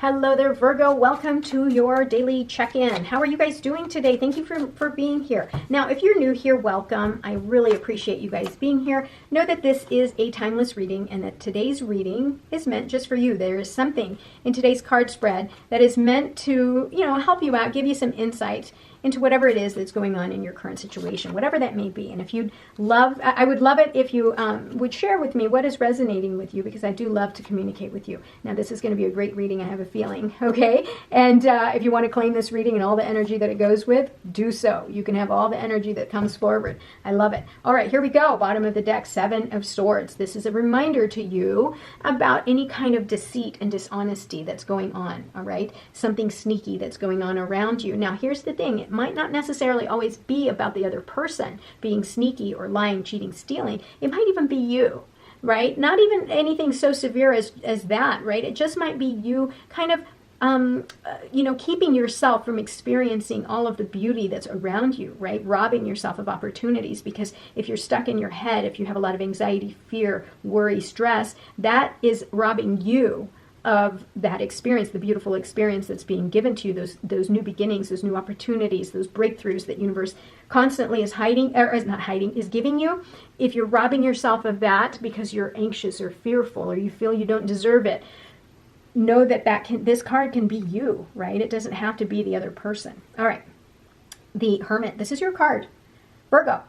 Hello there, Virgo. Welcome to your daily check-in. How are you guys doing today? Thank you for being here. Now, if you're new here, welcome. I really appreciate you guys being here. Know that this is a timeless reading and that today's reading is meant just for you. There is something in today's card spread that is meant to, help you out, give you some insight into whatever it is that's going on in your current situation, whatever that may be. And if you'd love, I would love it if you would share with me what is resonating with you, because I do love to communicate with you. Now, this is going to be a great reading, I have a feeling, okay? And if you want to claim this reading and all the energy that it goes with, do so. You can have all the energy that comes forward. I love it. All right, here we go. Bottom of the deck, Seven of Swords. This is a reminder to you about any kind of deceit and dishonesty that's going on, all right? Something sneaky that's going on around you. Now, here's the thing. It might not necessarily always be about the other person being sneaky or lying, cheating, stealing. It might even be you, right? Not even anything so severe as that, right? It just might be you kind of keeping yourself from experiencing all of the beauty that's around you, right? Robbing yourself of opportunities, because if you're stuck in your head, if you have a lot of anxiety, fear, worry, stress, that is robbing you of that experience, the beautiful experience that's being given to you, those new beginnings, those new opportunities, those breakthroughs that universe constantly is is giving you. If you're robbing yourself of that because you're anxious or fearful or you feel you don't deserve it, know that this card can be you, right? It doesn't have to be the other person. All right. The Hermit. This is your card. Virgo.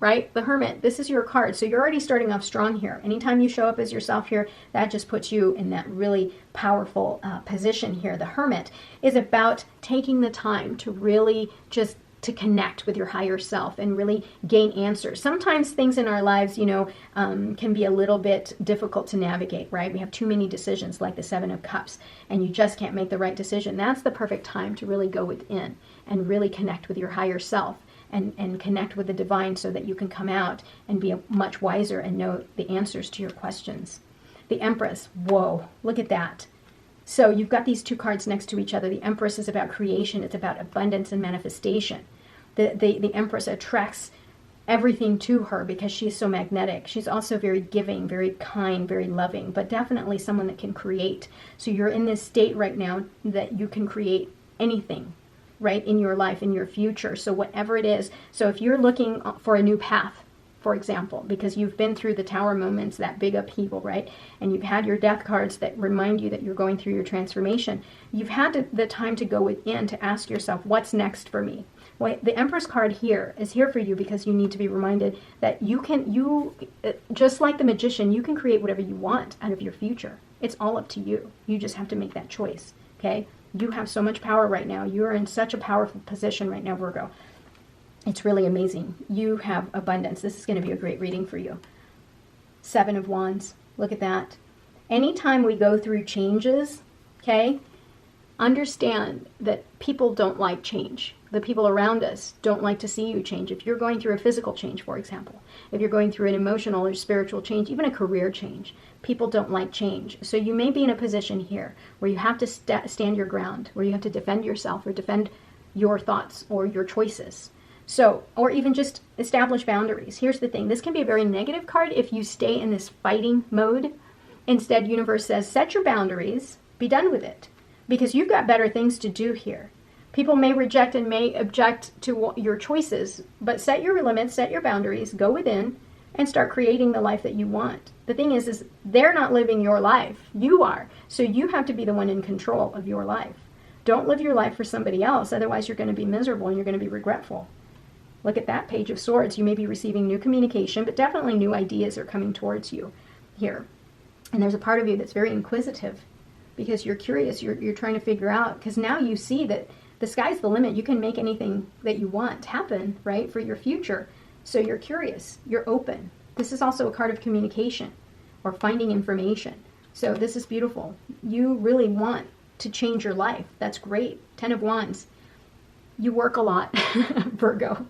Right? The Hermit, this is your card. So you're already starting off strong here. Anytime you show up as yourself here, that just puts you in that really powerful position here. The Hermit is about taking the time to really just to connect with your higher self and really gain answers. Sometimes things in our lives, can be a little bit difficult to navigate, right? We have too many decisions, like the Seven of Cups, and you just can't make the right decision. That's the perfect time to really go within and really connect with your higher self. And connect with the divine so that you can come out and be much wiser and know the answers to your questions. The Empress, whoa, look at that. So you've got these two cards next to each other. The Empress is about creation. It's about abundance and manifestation. The Empress attracts everything to her because she's so magnetic. She's also very giving, very kind, very loving, but definitely someone that can create. So you're in this state right now that you can create anything, right, in your life, in your future. So whatever it is, so if you're looking for a new path, for example, because you've been through the Tower moments, that big upheaval, right, and you've had your death cards that remind you that you're going through your transformation, you've had the time to go within to ask yourself, what's next for me? Well, the Empress card here is here for you because you need to be reminded that you just like the Magician, you can create whatever you want out of your future. It's all up to you. You just have to make that choice, okay? You have so much power right now. You are in such a powerful position right now, Virgo. It's really amazing. You have abundance. This is going to be a great reading for you. Seven of Wands. Look at that. Anytime we go through changes, okay, understand that people don't like change. The people around us don't like to see you change. If you're going through a physical change, for example, if you're going through an emotional or spiritual change, even a career change, people don't like change. So you may be in a position here where you have to stand your ground, where you have to defend yourself or defend your thoughts or your choices. So, or even just establish boundaries. Here's the thing. This can be a very negative card if you stay in this fighting mode. Instead, universe says, set your boundaries, be done with it, because you've got better things to do here. People may reject and may object to your choices, but set your limits, set your boundaries, go within, and start creating the life that you want. The thing is they're not living your life. You are. So you have to be the one in control of your life. Don't live your life for somebody else. Otherwise, you're going to be miserable and you're going to be regretful. Look at that Page of Swords. You may be receiving new communication, but definitely new ideas are coming towards you here. And there's a part of you that's very inquisitive because you're curious. You're trying to figure out, because now you see that the sky's the limit. You can make anything that you want happen, right, for your future. So you're curious. You're open. This is also a card of communication or finding information. So this is beautiful. You really want to change your life. That's great. 10 of Wands. You work a lot, Virgo.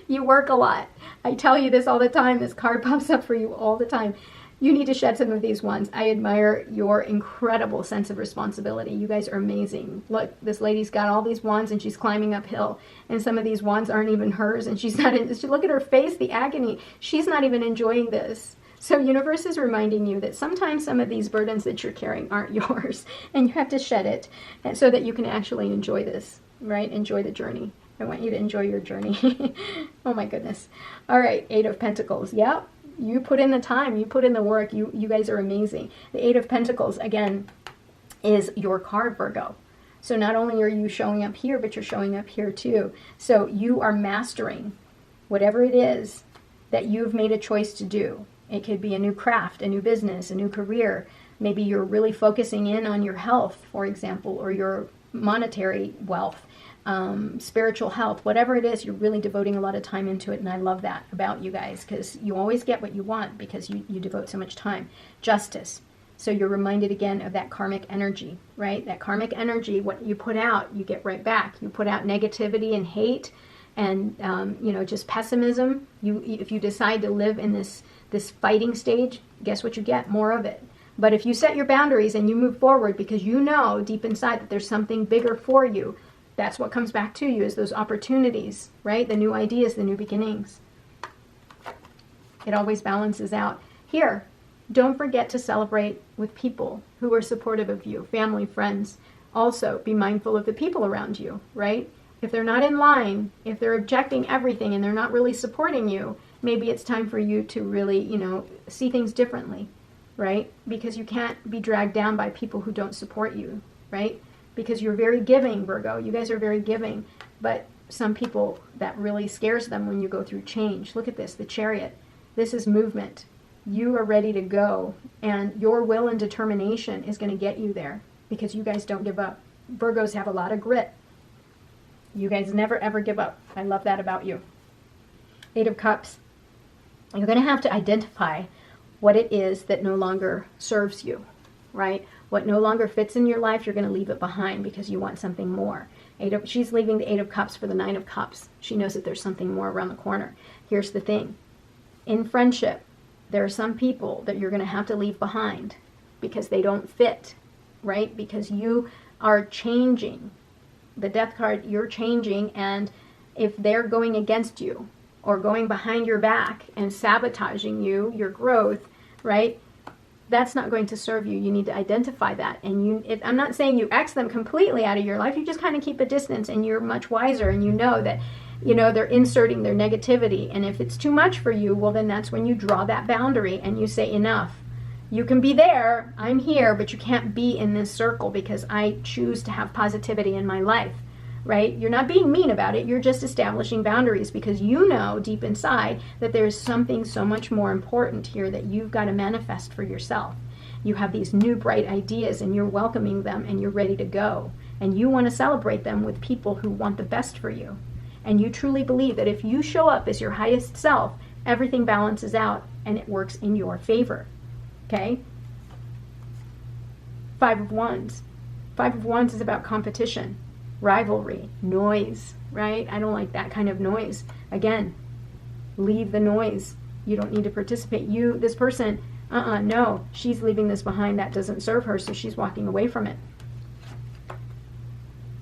You work a lot. I tell you this all the time. This card pops up for you all the time. You need to shed some of these wands. I admire your incredible sense of responsibility. You guys are amazing. Look, this lady's got all these wands and she's climbing uphill. And some of these wands aren't even hers. And she's not in, look at her face, the agony. She's not even enjoying this. So universe is reminding you that sometimes some of these burdens that you're carrying aren't yours, and you have to shed it so that you can actually enjoy this, right? Enjoy the journey. I want you to enjoy your journey. Oh my goodness. All right, Eight of Pentacles. Yep, you put in the time, you put in the work. You guys are amazing. The Eight of Pentacles, again, is your card, Virgo. So not only are you showing up here, but you're showing up here too. So you are mastering whatever it is that you've made a choice to do. It could be a new craft, a new business, a new career. Maybe you're really focusing in on your health, for example, or your monetary wealth, spiritual health, whatever it is, you're really devoting a lot of time into it. And I love that about you guys, because you always get what you want because you devote so much time. Justice. So you're reminded again of that karmic energy, right? That karmic energy, what you put out, you get right back. You put out negativity and hate and, just pessimism. If you decide to live in this fighting stage, guess what you get? More of it. But if you set your boundaries and you move forward because you know deep inside that there's something bigger for you, that's what comes back to you, is those opportunities, right? The new ideas, the new beginnings. It always balances out. Here, don't forget to celebrate with people who are supportive of you, family, friends. Also, be mindful of the people around you, right? If they're not in line, if they're objecting everything and they're not really supporting you, maybe it's time for you to really, see things differently, right? Because you can't be dragged down by people who don't support you, right? Because you're very giving, Virgo. You guys are very giving. But some people, that really scares them when you go through change. Look at this, the Chariot. This is movement. You are ready to go. And your will and determination is going to get you there because you guys don't give up. Virgos have a lot of grit. You guys never, ever give up. I love that about you. Eight of Cups. You're going to have to identify what it is that no longer serves you, right? What no longer fits in your life, you're going to leave it behind because you want something more. She's leaving the Eight of Cups for the Nine of Cups. She knows that there's something more around the corner. Here's the thing. In friendship, there are some people that you're going to have to leave behind because they don't fit, right? Because you are changing. The Death card, you're changing, and if they're going against you or going behind your back and sabotaging you, your growth, right? That's not going to serve you. You need to identify that. And I'm not saying you X them completely out of your life. You just kind of keep a distance, and you're much wiser, and you know that, they're inserting their negativity. And if it's too much for you, well, then that's when you draw that boundary and you say, enough. You can be there, I'm here, but you can't be in this circle because I choose to have positivity in my life, right? You're not being mean about it. You're just establishing boundaries because you know deep inside that there's something so much more important here that you've got to manifest for yourself. You have these new bright ideas and you're welcoming them and you're ready to go. And you want to celebrate them with people who want the best for you. And you truly believe that if you show up as your highest self, everything balances out and it works in your favor. Okay? Five of Wands. Five of Wands is about competition, rivalry, noise, right? I don't like that kind of noise. Again, leave the noise. You don't need to participate. This person, no, she's leaving this behind. That doesn't serve her, so she's walking away from it.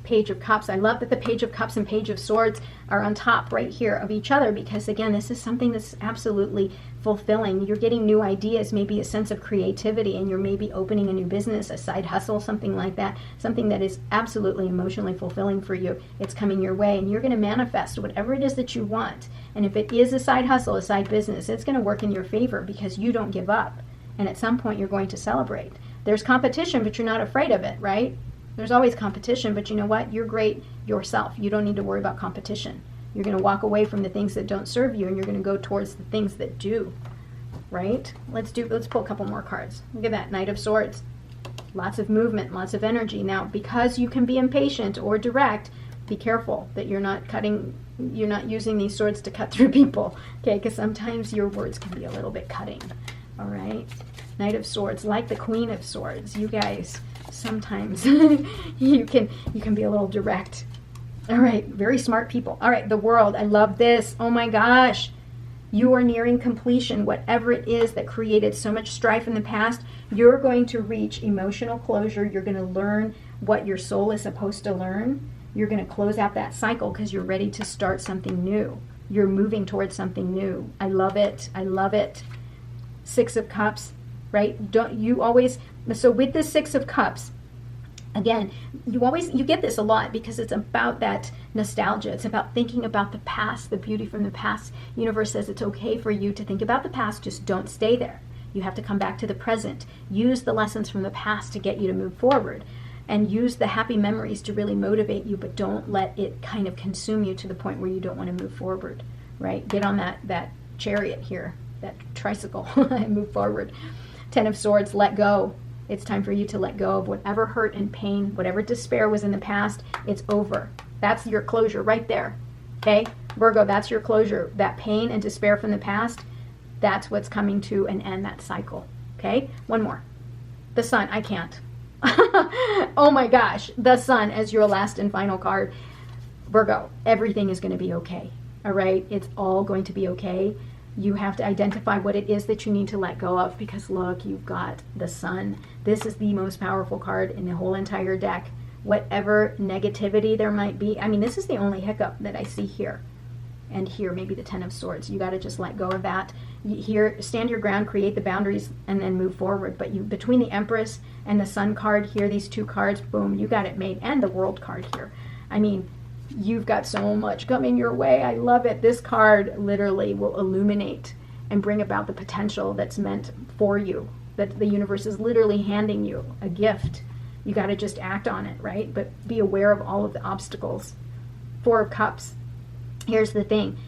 Page of Cups. I love that the Page of Cups and Page of Swords are on top right here of each other because, again, this is something that's absolutely fulfilling. You're getting new ideas, maybe a sense of creativity, and you're maybe opening a new business, a side hustle, something like that, something that is absolutely emotionally fulfilling for you. It's coming your way, and you're going to manifest whatever it is that you want. And if it is a side hustle, a side business, it's going to work in your favor because you don't give up. And at some point, you're going to celebrate. There's competition, but you're not afraid of it, right? There's always competition, but you know what? You're great yourself. You don't need to worry about competition. You're going to walk away from the things that don't serve you, and you're going to go towards the things that do, right? Let's pull a couple more cards. Look at that, Knight of Swords. Lots of movement, lots of energy. Now, because you can be impatient or direct, be careful that you're not using these swords to cut through people, okay? Because sometimes your words can be a little bit cutting, all right? Knight of Swords, like the Queen of Swords. You guys, sometimes you can be a little direct. All right, very smart people. All right, the World. I love this. Oh my gosh. You are nearing completion. Whatever it is that created so much strife in the past, you're going to reach emotional closure. You're going to learn what your soul is supposed to learn. You're going to close out that cycle because you're ready to start something new. You're moving towards something new. I love it. I love it. Six of Cups, right? Don't you always, so with this Six of Cups, again, you get this a lot because it's about that nostalgia. It's about thinking about the past, the beauty from the past. Universe says it's okay for you to think about the past, just don't stay there. You have to come back to the present. Use the lessons from the past to get you to move forward. And use the happy memories to really motivate you, but don't let it kind of consume you to the point where you don't want to move forward, right? Get on that chariot here, that tricycle, and move forward. Ten of Swords, let go. It's time for you to let go of whatever hurt and pain, whatever despair was in the past. It's over. That's your closure right there, okay? Virgo, that's your closure. That pain and despair from the past, that's what's coming to an end, that cycle, okay? One more. The Sun, I can't. Oh my gosh, the Sun as your last and final card. Virgo, everything is going to be okay. All right, it's all going to be okay. You have to identify what it is that you need to let go of, because look, you've got the Sun. This is the most powerful card in the whole entire deck. Whatever negativity there might be, I mean, this is the only hiccup that I see here. And here, maybe the Ten of Swords. You got to just let go of that. Here, stand your ground, create the boundaries, and then move forward. But you, between the Empress and the Sun card here, these two cards, boom, you got it made. And the World card here. I mean, you've got so much coming your way. I love it. This card literally will illuminate and bring about the potential that's meant for you. That the universe is literally handing you a gift. You got to just act on it, right? But be aware of all of the obstacles. Four of Cups. Here's the thing.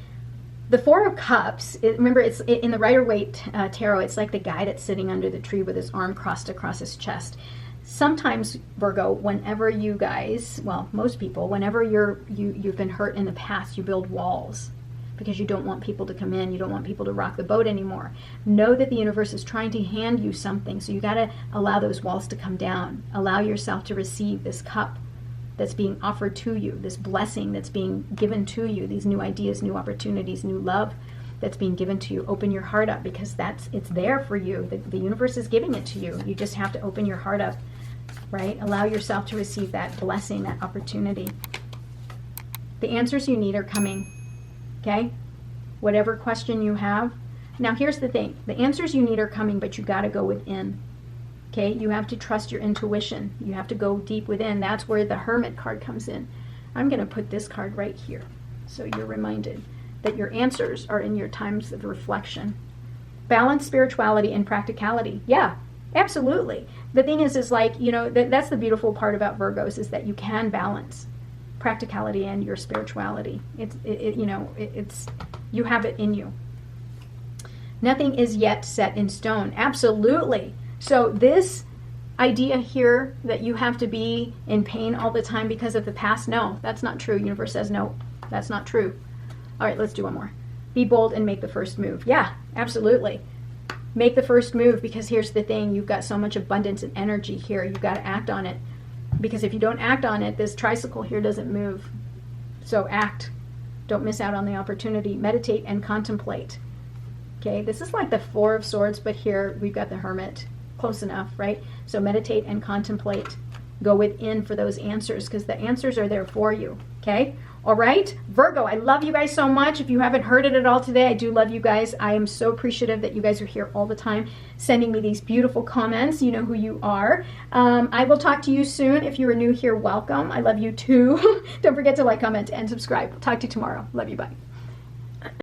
The Four of Cups, remember, it's in the Rider-Waite Tarot, it's like the guy that's sitting under the tree with his arm crossed across his chest. Sometimes, Virgo, whenever you guys, well, most people, whenever you've been hurt in the past, you build walls because you don't want people to come in. You don't want people to rock the boat anymore. Know that the universe is trying to hand you something, so you got to allow those walls to come down. Allow yourself to receive this cup that's being offered to you, this blessing that's being given to you, these new ideas, new opportunities, new love that's being given to you. Open your heart up, because it's there for you. The universe is giving it to you. You just have to open your heart up, right? Allow yourself to receive that blessing, that opportunity. The answers you need are coming, okay? Whatever question you have. Now here's the thing. The answers you need are coming, but you got to go within. Okay, you have to trust your intuition. You have to go deep within. That's where the Hermit card comes in. I'm going to put this card right here so you're reminded that your answers are in your times of reflection. Balance spirituality and practicality. Yeah, absolutely. The thing is like, you know, that's the beautiful part about Virgos, is that you can balance practicality and your spirituality. You have it in you. Nothing is yet set in stone. Absolutely. So this idea here that you have to be in pain all the time because of the past, no, that's not true. Universe says no, that's not true. All right, let's do one more. Be bold and make the first move. Yeah, absolutely. Make the first move, because here's the thing. You've got so much abundance and energy here. You've got to act on it, because if you don't act on it, this tricycle here doesn't move. So act. Don't miss out on the opportunity. Meditate and contemplate. Okay, this is like the Four of Swords, but here we've got the Hermit. Close enough, right? So meditate and contemplate. Go within for those answers, because the answers are there for you, okay? All right, Virgo, I love you guys so much. If you haven't heard it at all today, I do love you guys. I am so appreciative that you guys are here all the time, sending me these beautiful comments. You know who you are. I will talk to you soon. If you are new here, welcome. I love you too. Don't forget to like, comment, and subscribe. Talk to you tomorrow. Love you, bye.